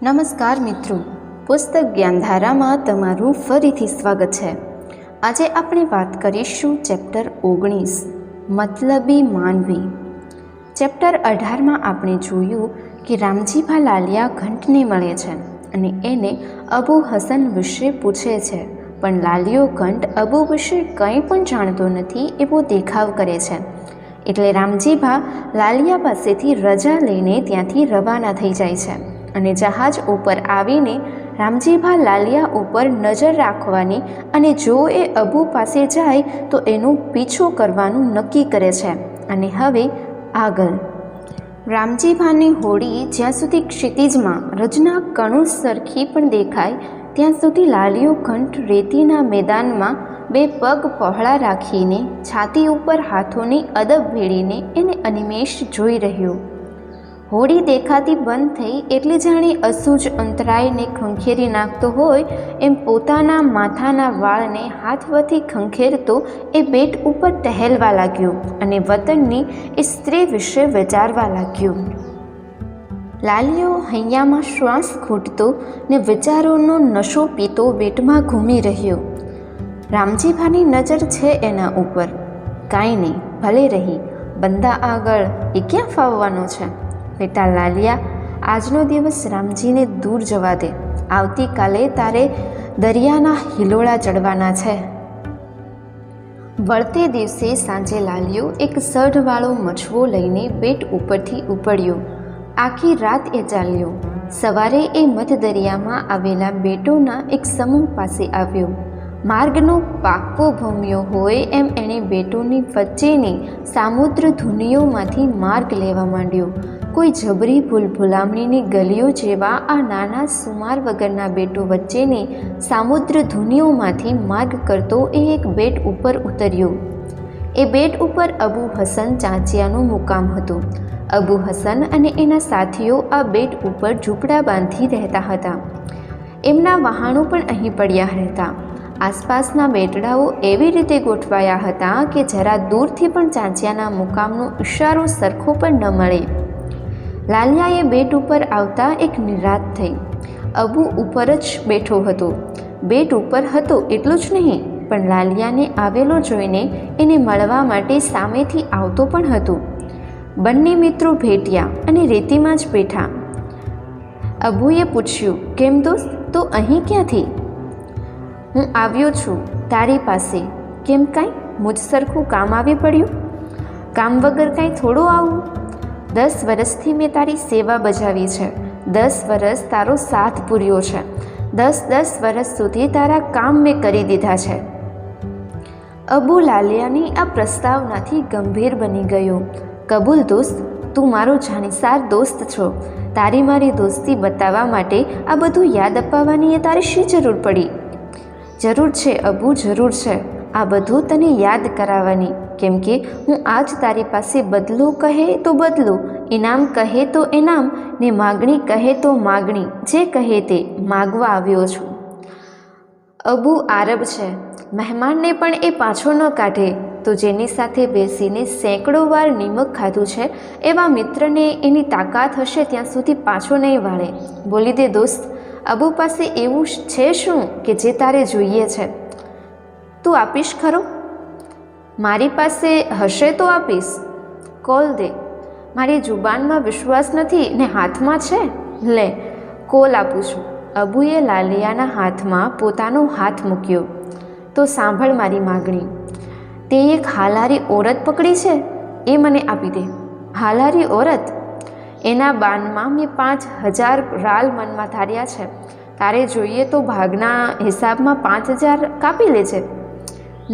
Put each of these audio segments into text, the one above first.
નમસ્કાર મિત્રો, પુસ્તક જ્ઞાનધારામાં તમારું ફરીથી સ્વાગત છે। આજે આપણે વાત કરીશું ચેપ્ટર 19 મતલબી માનવી। ચેપ્ટર 18માં આપણે જોયું કે રામજીભા લાલિયા ઘંટને મળે છે અને એને અબુ હસન વિશે પૂછે છે, પણ લાલિયો ઘંટ અબુ વિશે કંઈ પણ જાણતો નથી એવો દેખાવ કરે છે। એટલે રામજીભા લાલિયા પાસેથી રજા લઈને ત્યાંથી રવાના થઈ જાય છે અને જહાજ ઉપર આવીને રામજીભા લાલિયા ઉપર નજર રાખવાની અને જો એ અબુ પાસે જાય તો એનો પીછો કરવાનું નક્કી કરે છે। અને હવે આગળ રામજીભાની હોડી જ્યાં સુધી ક્ષિતિજમાં રજના કણુ સરખી પણ દેખાય ત્યાં સુધી લાલિયો ઘંટ રેતીના મેદાનમાં બે પગ પહોળા રાખીને છાતી ઉપર હાથોની અદબ ભેળીને એને અનિમેષ જોઈ રહ્યો। હોડી દેખાતી બંધ થઈ એટલે જાણે અસૂજ અંતરાયને ખંખેરી નાખતો હોય એમ પોતાના માથાના વાળને હાથવથી ખંખેરતો એ બેટ ઉપર ટહેલવા લાગ્યો અને વતનની એ સ્ત્રી વિશે વિચારવા લાગ્યો। લાલિયો હૈયામાં શ્વાસ ખૂટતો ને વિચારોનો નશો પીતો બેટમાં ઘૂમી રહ્યો। રામજીભાની નજર છે એના ઉપર। કાંઈ નહીં, ભલે રહી, બંદા આગળ એ ક્યાં ફાવવાનો છે? બેટા લાલિયા, આજનો દિવસ રામજીને દૂર જવા દે। આવતીકાલે તારે દરિયાના હિલોળા ચડવાના છે। વળતે દિવસે સાંજે લાલિયો એક સઢવાળો મછવો લઈને બેટ ઉપરથી ઉપડ્યો। આખી રાત એ ચાલ્યો। સવારે એ મધ દરિયામાં આવેલા બેટોના એક સમૂહ પાસે આવ્યો। માર્ગનો પાકો ભમ્યો હોય એમ એણે બેટોની વચ્ચેની સામુદ્ર ધુનીઓમાંથી માર્ગ લેવા માંડ્યો। કોઈ જબરી ભૂલભુલામણીની ગલીઓ જેવા આ નાના સુમાર વગરના બેટો વચ્ચેની સામુદ્ર ધુનીઓમાંથી માર્ગ કરતો એ એક બેટ ઉપર ઉતર્યો। એ બેટ ઉપર અબુ હસન ચાંચિયાનું મુકામ હતું। અબુ હસન અને એના સાથીઓ આ બેટ ઉપર ઝૂંપડા બાંધી રહેતા હતા। એમના વહાણો પણ અહીં પડ્યા રહેતા। આસપાસના બેટડાઓ એવી રીતે ગોઠવાયા હતા કે જરા દૂરથી પણ ચાંચિયાના મુકામનો ઇશારો સરખો પણ ન મળે। લાલિયાએ બેટ ઉપર આવતા એક નિરાત થઈ। અબુ ઉપર જ બેઠો હતો। બેટ ઉપર હતો એટલું જ નહીં, પણ લાલિયાને આવેલો જોઈને એને મળવા માટે સામેથી આવતો પણ હતો। બંને મિત્રો ભેટ્યા અને રેતીમાં જ બેઠા। અબુએ પૂછ્યું, કેમ દોસ્ત, તો અહીં ક્યાંથી? હું આવ્યો છું તારી પાસે। કેમ, કાંઈ મુજ સરખું કામ આવી પડ્યું? કામ વગર કાંઈ થોડું આવું? 10 વર્ષથી મેં તારી સેવા બજાવી છે। 10 વર્ષ તારો સાથ પૂર્યો છે। 10 વર્ષ સુધી તારા કામ મેં કરી દીધા છે। અબુ લાલિયાની આ પ્રસ્તાવનાથી ગંભીર બની ગયો। કબૂલ દોસ્ત, તું મારો જાણીસાર દોસ્ત છો। તારી મારી દોસ્તી બતાવવા માટે આ બધું યાદ અપાવવાની એ તારે શી જરૂર પડી? જરૂર છે અબુ, જરૂર છે આ બધું તને યાદ કરાવવાની, કેમ કે હું આજ તારી પાસે બદલો કહે તો બદલો, ઇનામ કહે તો ઇનામ ને માગણી કહે તો માગણી, જે કહે તે માગવા આવ્યો છું। અબુ આરબ છે। મહેમાનને પણ એ પાછો ન કાઢે તો જેની સાથે બેસીને સેંકડો વાર નિમક ખાધું છે એવા મિત્રને એની તાકાત હશે ત્યાં સુધી પાછો નહીં વાળે। બોલી દે દોસ્ત, અબુ પાસે એવું છે શું કે જે તારે જોઈએ છે? તું આપીશ ખરો? મારી પાસે હશે તો આપીશ। કોલ દે। મારી જુબાનમાં વિશ્વાસ નથી ને હાથમાં છે? લે, કોલ આપું છું। અબુએ લાલિયાના હાથમાં પોતાનો હાથ મૂક્યો। તો સાંભળ મારી માગણી। તે એક હાલારી ઓરત પકડી છે, એ મને આપી દે। હાલારી ઓરત? એના બાનમાં મેં 5000 રાલ મનમાં ધાર્યા છે। તારે જોઈએ તો ભાગના હિસાબમાં 5000 કાપી લેજે।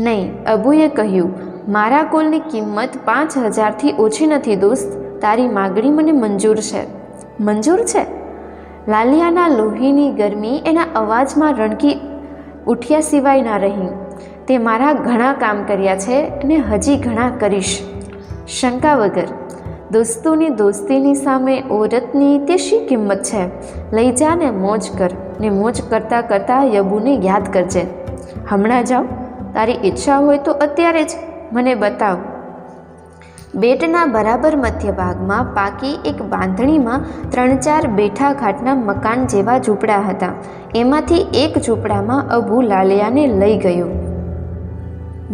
નહીં, અબુએ કહ્યું, મારા કોલની કિંમત 5000થી ઓછી નથી દોસ્ત। તારી માગણી મને મંજૂર છે। મંજૂર છે? લાલિયાના લોહીની ગરમી એના અવાજમાં રણકી ઉઠ્યા સિવાય ના રહી। તે મારા ઘણા કામ કર્યા છે અને હજી ઘણા કરીશ, શંકા વગર। દોસ્તોની દોસ્તીની સામે ઓરતની તે શી કિંમત છે? લઈ જા ને મોજ કર, ને મોજ કરતાં કરતાં યબુને યાદ કરજે। હમણાં જાઓ? તારી ઈચ્છા હોય તો અત્યારે જ મને બતાવ। બેટના બરાબર મધ્ય ભાગમાં પાકી એક બાંધણીમાં 3-4 બેઠા ઘાટના મકાન જેવા ઝૂંપડા હતા. એમાંથી એક ઝૂંપડામાં અબુ લાલિયાને લઈ ગયો.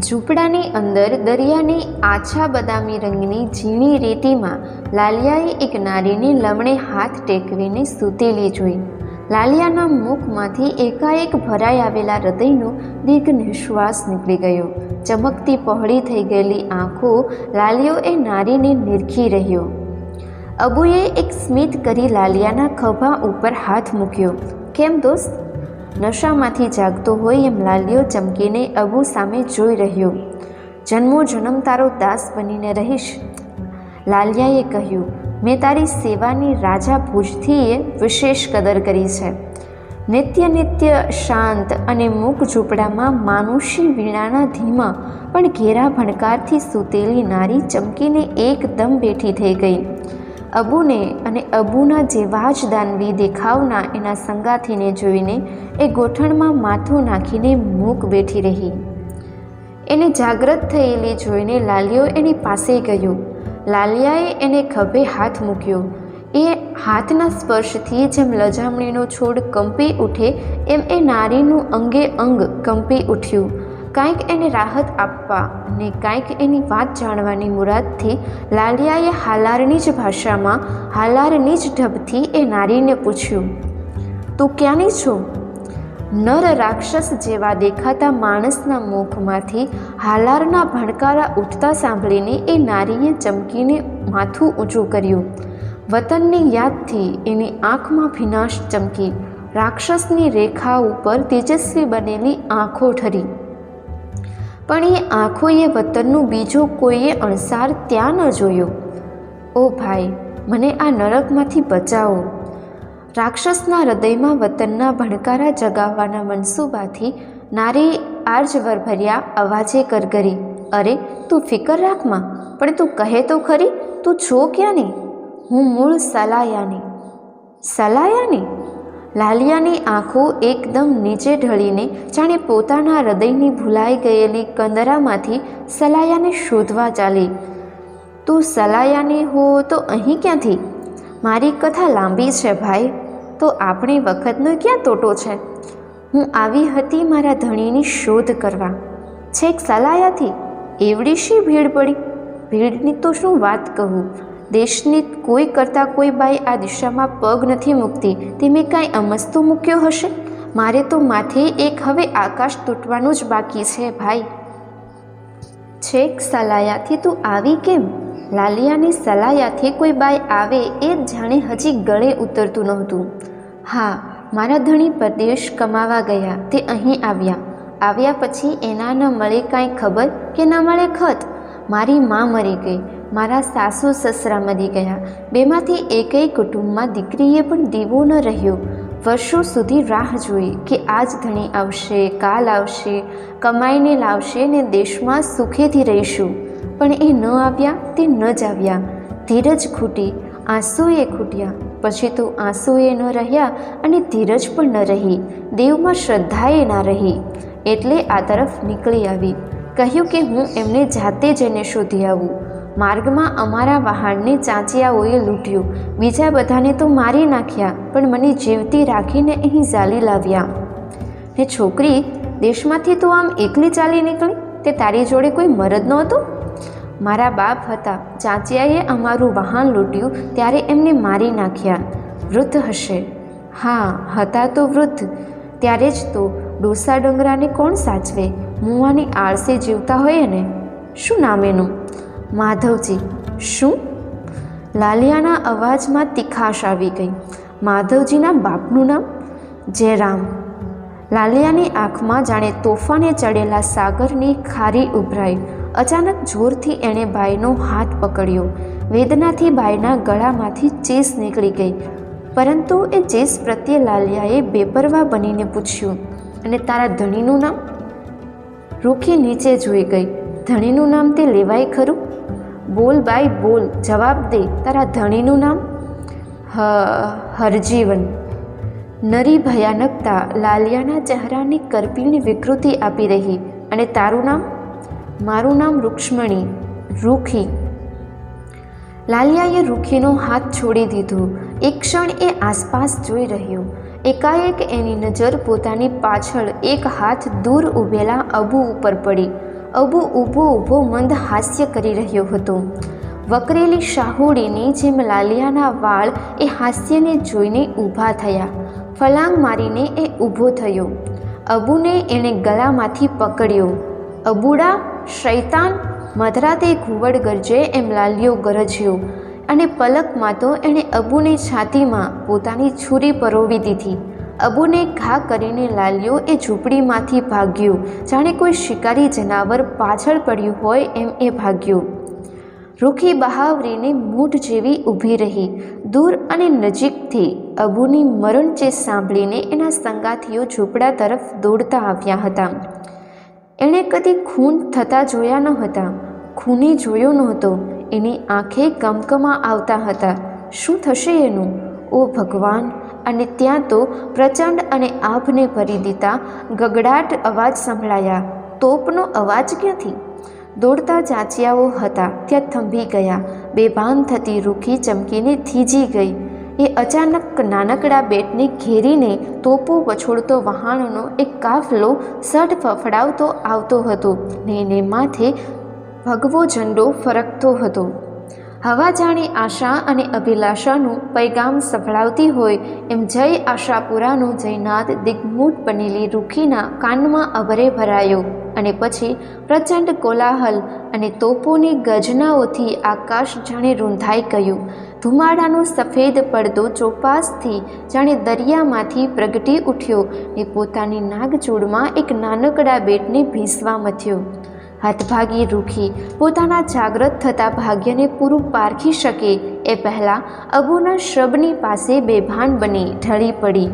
ઝૂંપડાની અંદર દરિયાની આછા બદામી રંગની ઝીણી રેતીમાં લાલિયાએ એક નારીને લમણે હાથ ટેકવીને સૂતેલી જોઈ. લાલિયાના મુખમાંથી એકાએક ભરાઈ આવેલા હૃદયનો દીર્ઘ નિશ્વાસ નીકળી ગયો. ચમકતી પહોળી થઈ ગયેલી આંખો લાલિયો એ નારીને નિરખી રહ્યો. અબુએ એક સ્મિત કરી લાલિયાના ખભા ઉપર હાથ મૂક્યો. કેમ દોસ્ત? નશામાંથી જાગતો હોય એમ લાલિયો ચમકીને અબુ સામે જોઈ રહ્યો. જન્મો જન્મ તારો દાસ બનીને રહીશ, લાલિયાએ કહ્યું. મેં તારી સેવાની રાજા ભુજથીએ વિશેષ કદર કરી છે. નિત્ય શાંત અને મૂક ઝૂંપડામાં માનુષી વીણાના ધીમા પણ ઘેરા ભણકારથી સૂતેલી નારી ચમકીને એકદમ બેઠી થઈ ગઈ. અબુને અને અબુના જેવા જ દાનવી દેખાવના એના સંગાથીને જોઈને એ ગોઠણમાં માથું નાખીને મૂક બેઠી રહી. એને જાગ્રત થયેલી જોઈને લાલિયો એની પાસે ગયો. લાલિયાએ એને ખભે હાથ મૂક્યો. એ હાથના સ્પર્શથી જેમ લજામણીનો છોડ કંપી ઉઠે એમ એ નારીનું અંગે અંગ કંપી ઉઠ્યું. કાંઈક એને રાહત આપવા અને કાંઈક એની વાત જાણવાની મુરાદથી લાલિયાએ હાલારની જ ભાષામાં હાલારની જ ઢબથી એ નારીને પૂછ્યું, તું ક્યાંની છો? નર રાક્ષસ જેવા દેખાતા માણસના મુખમાંથી હાલારના ભણકારા ઉઠતા સાંભળીને એ નારીએ ચમકીને માથું ઊંચું કર્યું. વતનની યાદથી એની આંખમાં ભીનાશ ચમકી. રાક્ષસની રેખા ઉપર તેજસ્વી બનેલી આંખો ઠરી. પણ એ આંખોએ વતનનું બીજો કોઈએ અણસાર ત્યાં ન જોયો. ઓ ભાઈ, મને આ નરકમાંથી બચાવો. રાક્ષસના હૃદયમાં વતનના ભણકારા જગાવવાના મનસૂબાથી નારી આર્જવરભર્યા અવાજે કરગરી. અરે તું ફિકર રાખમાં, પણ તું કહે તો ખરી, તું છો ક્યાંની? હું મૂળ સલાયાની. સલાયાની? લાલિયાની આંખો એકદમ નીચે ઢળીને જાણે પોતાના હૃદયની ભૂલાઈ ગયેલી કંદરામાંથી સલાયાને શોધવા ચાલી. તું સલાયાની હો તો અહીં ક્યાંથી? મારી કથા લાંબી છે ભાઈ, તો આપણી વખતનો ક્યાં તોટો છે? હું આવી હતી મારા ધણીની શોધ કરવા. છેક સલાયાથી એવડી શી ભીડ પડી? ભીડની તો શું વાત કહું. દેશની કોઈ કરતાં કોઈ બાઈ આ દિશામાં પગ નથી મૂકતી. તે મેં કાંઈ અમસ્તો મૂક્યો હશે? મારે તો માથે એક હવે આકાશ તૂટવાનું જ બાકી છે ભાઈ. છેક સલાયાથી તું આવી કેમ? લાલિયાની સલાયાથી કોઈ બાઈ આવે એ જ જાણે હજી ગળે ઉતરતું નહોતું. હા, મારા ધણી પરદેશ કમાવા ગયા, તે અહીં આવ્યા. આવ્યા પછી એના ન મળે કાંઈ ખબર કે ન મળે ખત. મારી માં મરી ગઈ, મારા સાસુ સસરા મરી ગયા. બેમાંથી એકેય કુટુંબમાં દીકરીએ પણ દીવો ન રહ્યો. વર્ષો સુધી રાહ જોઈ કે આજ ધણી આવશે, કાલ આવશે, કમાઈને લાવશે ને દેશમાં સુખેથી રહીશું. પણ એ ન આવ્યા, તે ન જ આવ્યા. ધીરજ ખૂટી, આંસુએ ખૂટ્યા. પછી તો આંસુએ ન રહ્યા અને ધીરજ પણ ન રહી. દેવમાં શ્રદ્ધાએ ના રહી. એટલે આ તરફ નીકળી આવી. કહ્યું કે હું એમને જાતે જઈને શોધી આવું. માર્ગમાં અમારા વહાણને ચાંચિયાઓએ લૂંટ્યું. બીજા બધાને તો મારી નાખ્યા, પણ મને જીવતી રાખીને અહીં ઝાલી લાવ્યા. ને છોકરી, દેશમાંથી તો આમ એકલી ચાલી નીકળી? તે તારી જોડે કોઈ મરદ નહોતું? મારા બાપ હતા. ચાંચિયાએ અમારું વહાણ લૂંટ્યું ત્યારે એમને મારી નાખ્યા. વૃદ્ધ હશે? હા, હતા તો વૃદ્ધ. ત્યારે જ તો ડોસા ડંગરાને કોણ સાચવે? મુવાની આળસે જીવતા હોય ને. શું નામ એનું? માધવજી. શું? લાલિયાના અવાજમાં તીખાશ આવી ગઈ. માધવજીના બાપનું નામ? જયરામ. લાલિયાની આંખમાં જાણે તોફાને ચડેલા સાગરની ખારી ઉભરાઈ. અચાનક જોરથી એણે બાઈનો હાથ પકડ્યો. વેદનાથી બાઈના ગળામાંથી ચીસ નીકળી ગઈ. પરંતુ એ ચીસ પ્રત્યે લાલિયાએ બેપરવા બનીને પૂછ્યું, અને તારા ધણીનું નામ? રૂખી નીચે જોઈ ગઈ. ધણીનું નામ તે લેવાય ખરું? બોલ બાઈ બોલ, જવાબ દે. તારા ધણીનું નામ? હરજીવન. નરી ભયાનકતા લાલિયાના ચહેરાની કરપીણી વિકૃતિ આપી રહી. અને તારું નામ? મારું નામ રૂક્ષ્મણી. રૂખી. લાલિયાએ રૂખીનો હાથ છોડી દીધો. એક ક્ષણ એ આસપાસ જોઈ રહ્યો. એકાએક એની નજર પોતાની પાછળ એક હાથ દૂર ઊભેલા અબુ ઉપર પડી. અબુ ઊભો ઊભો મંદ હાસ્ય કરી રહ્યો હતો. વકરેલી શાહુડીની જેમ લાલિયાના વાળ એ હાસ્યને જોઈને ઊભા થયા. ફલાંગ મારીને એ ઊભો થયો. અબુને એણે ગળામાંથી પકડ્યો. અબુડા, શૈતાન! મધરાતે ઘુવડ ગરજે એમ લાલિયો ગરજ્યો અને પલકમાં તો એણે અબુની છાતીમાં પોતાની છુરી પરોવી દીધી. અબુને ઘા કરીને લાલિયો એ ઝૂંપડીમાંથી ભાગ્યો. જાણે કોઈ શિકારી જનાવર પાછળ પડ્યું હોય એમ એ ભાગ્યો. રૂખી બહાવરીને મૂઢ જેવી ઊભી રહી. દૂર અને નજીકથી અબુની મરણચેસ સાંભળીને એના સંગાથીઓ ઝૂંપડા તરફ દોડતા આવ્યા હતા. એણે કદી ખૂન થતા જોયા ન હતા. ખૂની જોયો નહોતો. એની આંખે કમકમા આવતા હતા. શું થશે એનું? ઓ ભગવાન! અને ત્યાં તો પ્રચંડ અને આભને ભરી દીધા ગગડાટ અવાજ સંભળાયા. તોપનો અવાજ ક્યાંથી? દોડતા ચાંચિયાઓ હતા ત્યાં થંભી ગયા. બેભાન થતી રૂખી ચમકીને થીજી ગઈ. એ અચાનક નાનકડા બેટને ઘેરીને તોપો વછોડતો વહાણનો એક કાફલો સઢ ફફડાવતો આવતો હતો ને એને માથે ભગવો ઝંડો ફરકતો હતો. હવા જાણે આશા અને અભિલાષાનું પૈગામ સંભળાવતી હોય એમ જય આશાપુરાનો જયનાદ દિગ્મૂઢ બનેલી રૂખીના કાનમાં અભરે ભરાયો. અને પછી પ્રચંડ કોલાહલ અને તોપોની ગર્જનાઓથી આકાશ જાણે રૂંધાઈ ગયું. ધુમાડાનો સફેદ પડદો ચોપાસથી જાણે દરિયામાંથી પ્રગટી ઉઠ્યો ને પોતાની નાગચૂડમાં એક નાનકડા બેટને ભીસવા મથ્યો. હતભાગી રૂખી પોતાના જાગ્રત થતા ભાગ્યને પૂરું પારખી શકે એ પહેલાં અબુના શબની પાસે બેભાન બની ઢળી પડી.